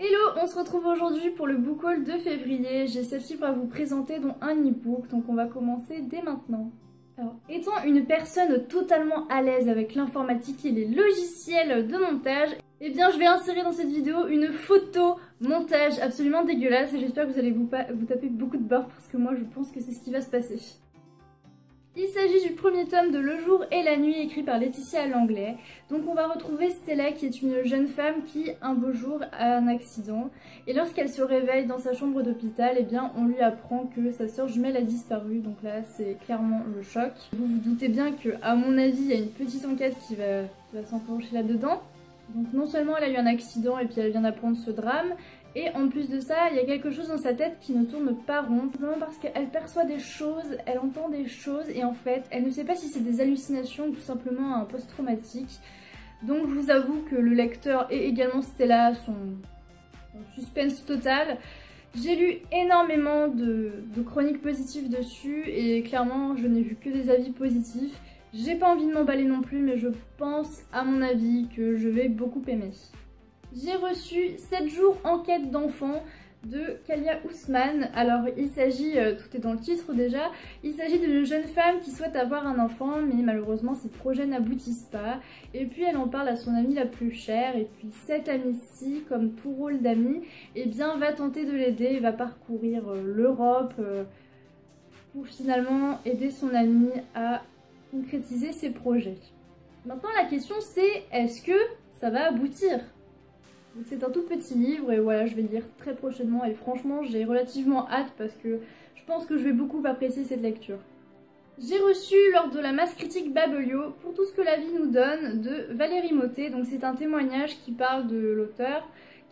Hello, on se retrouve aujourd'hui pour le book haul de février. J'ai 7 livres à vous présenter dont un e-book, donc on va commencer dès maintenant. Alors, étant une personne totalement à l'aise avec l'informatique et les logiciels de montage, eh bien je vais insérer dans cette vidéo une photo montage absolument dégueulasse et j'espère que vous allez vous taper beaucoup de barres parce que moi je pense que c'est ce qui va se passer. Il s'agit du premier tome de Le jour et la nuit écrit par Laetitia Langlais. Donc on va retrouver Stella qui est une jeune femme qui un beau jour a un accident et lorsqu'elle se réveille dans sa chambre d'hôpital, eh bien on lui apprend que sa sœur jumelle a disparu. Donc là c'est clairement le choc. Vous vous doutez bien que à mon avis il y a une petite enquête qui va s'enclencher là-dedans. Donc non seulement elle a eu un accident et puis elle vient d'apprendre ce drame, et en plus de ça, il y a quelque chose dans sa tête qui ne tourne pas rond, simplement parce qu'elle perçoit des choses, elle entend des choses, et en fait, elle ne sait pas si c'est des hallucinations ou tout simplement un post-traumatique. Donc je vous avoue que le lecteur et également Stella sont en suspense total. J'ai lu énormément de chroniques positives dessus, et clairement, je n'ai vu que des avis positifs. J'ai pas envie de m'emballer non plus, mais je pense, à mon avis, que je vais beaucoup aimer. J'ai reçu 7 jours enquête d'enfant de Kalia Ousmane. Alors il s'agit, tout est dans le titre déjà, il s'agit d'une jeune femme qui souhaite avoir un enfant mais malheureusement ses projets n'aboutissent pas. Et puis elle en parle à son amie la plus chère et puis cette amie-ci, comme tout rôle d'amie, eh bien va tenter de l'aider et va parcourir l'Europe pour finalement aider son amie à concrétiser ses projets. Maintenant la question c'est, est-ce que ça va aboutir ? Donc c'est un tout petit livre et voilà, je vais le lire très prochainement et franchement j'ai relativement hâte parce que je pense que je vais beaucoup apprécier cette lecture. J'ai reçu lors de la masse critique Babelio Pour tout ce que la vie nous donne de Valérie Mottet. Donc c'est un témoignage qui parle de l'auteur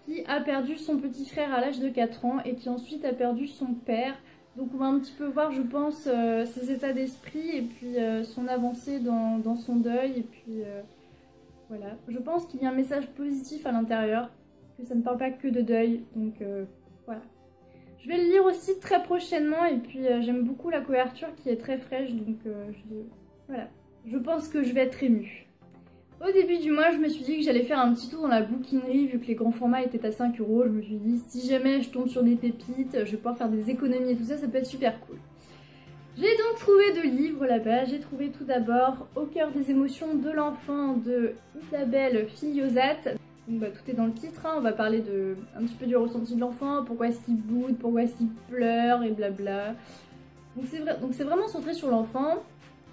qui a perdu son petit frère à l'âge de 4 ans et qui ensuite a perdu son père. Donc on va un petit peu voir je pense ses états d'esprit et puis son avancée dans son deuil et puis... Voilà, je pense qu'il y a un message positif à l'intérieur, que ça ne parle pas que de deuil, donc voilà. Je vais le lire aussi très prochainement et puis j'aime beaucoup la couverture qui est très fraîche, donc voilà. Je pense que je vais être émue. Au début du mois, je me suis dit que j'allais faire un petit tour dans la bouquinerie vu que les grands formats étaient à 5 €. Je me suis dit, si jamais je tombe sur des pépites, je vais pouvoir faire des économies et tout ça, ça peut être super cool. J'ai donc trouvé 2 livres là-bas. J'ai trouvé tout d'abord Au cœur des émotions de l'enfant de Isabelle Filiozat. Donc tout est dans le titre, hein. On va parler un petit peu du ressenti de l'enfant, pourquoi est-ce qu'il boude, pourquoi est-ce qu'il pleure et blabla. Donc c'est vraiment centré sur l'enfant.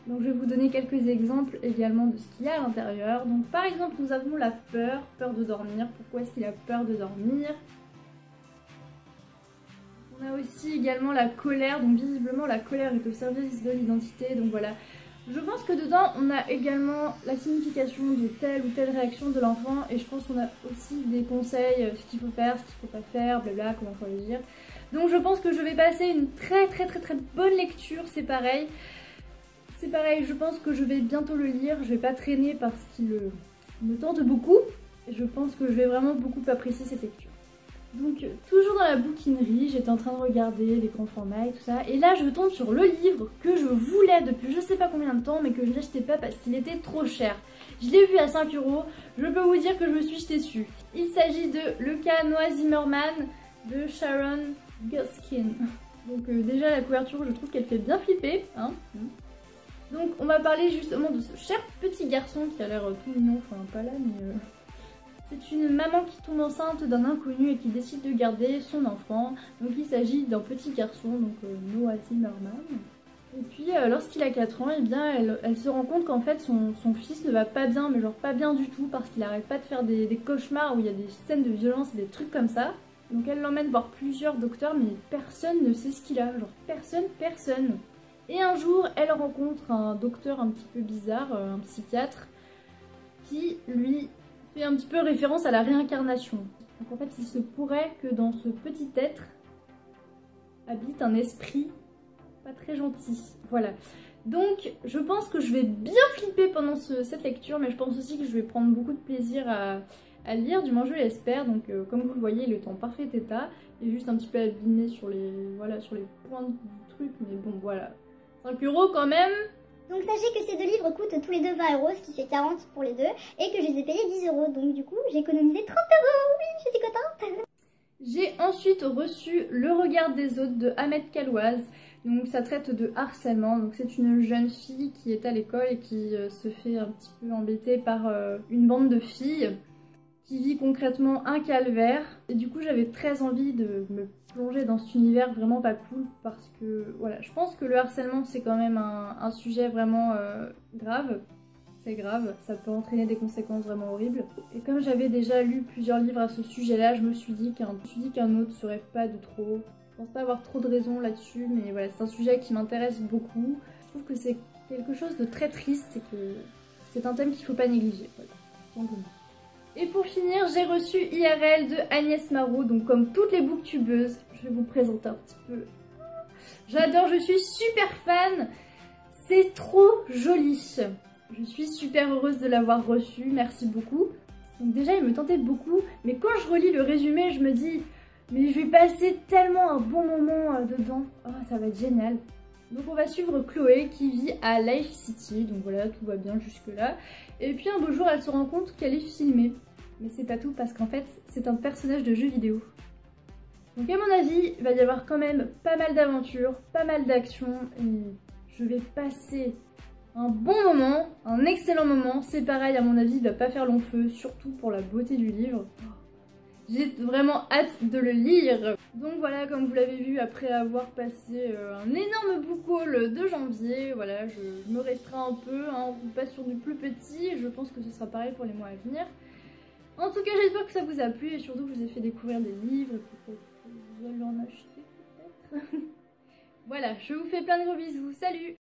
Donc je vais vous donner quelques exemples également de ce qu'il y a à l'intérieur. Donc par exemple nous avons la peur de dormir. Pourquoi est-ce qu'il a peur de dormir ? On a aussi également la colère, donc visiblement la colère est au service de l'identité, donc voilà. Je pense que dedans on a également la signification de telle ou telle réaction de l'enfant et je pense qu'on a aussi des conseils, ce qu'il faut faire, ce qu'il faut pas faire, blabla, comment faut agir. Donc je pense que je vais passer une très bonne lecture, c'est pareil. C'est pareil, je pense que je vais bientôt le lire, je vais pas traîner parce qu'il me tente beaucoup. Et je pense que je vais vraiment beaucoup apprécier cette lecture. Donc toujours dans la bouquinerie, j'étais en train de regarder les grands formats et tout ça, et là je tombe sur le livre que je voulais depuis je sais pas combien de temps mais que je n'achetais pas parce qu'il était trop cher. Je l'ai vu à 5 €, je peux vous dire que je me suis jetée dessus. Il s'agit de Le cas Noah Zimmerman de Sharon Guskin. Donc déjà la couverture je trouve qu'elle fait bien flipper, hein. Donc on va parler justement de ce cher petit garçon qui a l'air tout mignon, enfin pas là mais... C'est une maman qui tombe enceinte d'un inconnu et qui décide de garder son enfant. Donc il s'agit d'un petit garçon, donc Noah Zimmerman. Et puis lorsqu'il a 4 ans, eh bien, elle se rend compte qu'en fait son fils ne va pas bien, mais genre pas bien du tout, parce qu'il arrête pas de faire des cauchemars où il y a des scènes de violence et des trucs comme ça. Donc elle l'emmène voir plusieurs docteurs, mais personne ne sait ce qu'il a, genre personne. Et un jour, elle rencontre un docteur un petit peu bizarre, un psychiatre, qui lui... fait un petit peu référence à la réincarnation. Donc en fait il se pourrait que dans ce petit être habite un esprit pas très gentil. Voilà. Donc je pense que je vais bien flipper pendant cette lecture, mais je pense aussi que je vais prendre beaucoup de plaisir à lire, du moins je l'espère. Donc comme vous le voyez, il est en parfait état. Il est juste un petit peu abîmé sur les points du truc, mais bon voilà. 5 € quand même. Donc sachez que ces 2 livres coûtent tous les deux 20 €, ce qui fait 40 pour les deux, et que je les ai payés 10 €. Donc du coup, j'ai économisé 30 €. Oui, je suis contente. ensuite reçu Le regard des autres de Ahmed Kalouaz. Donc ça traite de harcèlement. Donc c'est une jeune fille qui est à l'école et qui se fait un petit peu embêter par une bande de filles qui vit concrètement un calvaire. Et du coup j'avais très envie de me plonger dans cet univers vraiment pas cool parce que voilà, je pense que le harcèlement c'est quand même un sujet vraiment grave. C'est grave, ça peut entraîner des conséquences vraiment horribles. Et comme j'avais déjà lu plusieurs livres à ce sujet-là, je me suis dit qu'un autre serait pas de trop. Je pense pas avoir trop de raisons là-dessus, mais voilà, c'est un sujet qui m'intéresse beaucoup. Je trouve que c'est quelque chose de très triste et que c'est un thème qu'il faut pas négliger. Voilà, simplement. Et pour finir, j'ai reçu IRL de Agnès Marot, donc comme toutes les booktubeuses, je vais vous présenter un petit peu. J'adore, je suis super fan, c'est trop joli. Je suis super heureuse de l'avoir reçu, merci beaucoup. Donc déjà il me tentait beaucoup, mais quand je relis le résumé, je me dis mais je vais passer tellement un bon moment dedans. Oh, ça va être génial. Donc on va suivre Chloé qui vit à Life City, donc voilà, tout va bien jusque là. Et puis un beau jour elle se rend compte qu'elle est filmée. Mais c'est pas tout parce qu'en fait c'est un personnage de jeu vidéo. Donc à mon avis il va y avoir quand même pas mal d'aventures, pas mal d'actions et je vais passer un bon moment, un excellent moment. C'est pareil à mon avis il va pas faire long feu, surtout pour la beauté du livre. J'ai vraiment hâte de le lire. Donc voilà, comme vous l'avez vu, après avoir passé un énorme book haul de janvier, voilà, je me restreins un peu, hein, on passe sur du plus petit, et je pense que ce sera pareil pour les mois à venir. En tout cas, j'espère que ça vous a plu et surtout que je vous ai fait découvrir des livres, peut-être que vous allez en acheter, peut-être. Voilà, je vous fais plein de gros bisous, salut!